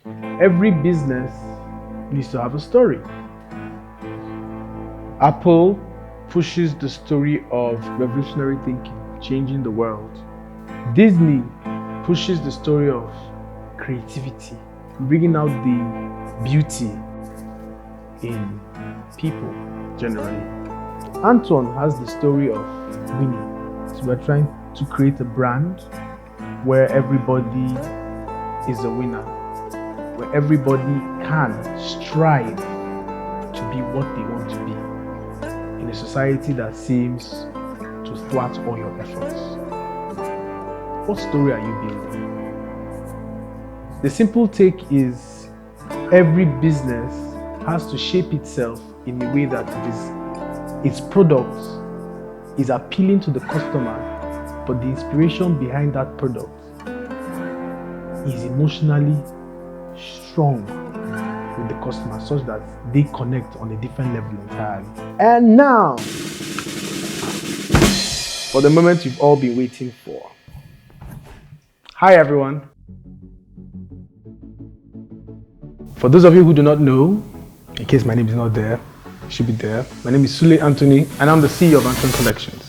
Every business needs to have a story. Apple pushes the story of revolutionary thinking, changing the world. Disney pushes the story of creativity, bringing out the beauty in people generally. Anton has the story of winning. So we're trying to create a brand where everybody is a winner, where everybody can strive to be what they want to be in a society that seems to thwart all your efforts. What story are you building? The simple take is every business has to shape itself in a way that its product is appealing to the customer, but the inspiration behind that product is emotionally strong with the customer such that they connect on a different level entirely. And now, for the moment you've all been waiting for. Hi everyone. For those of you who do not know, in case my name is not there, it should be there. My name is Sule Anthony and I'm the CEO of Anton Collections.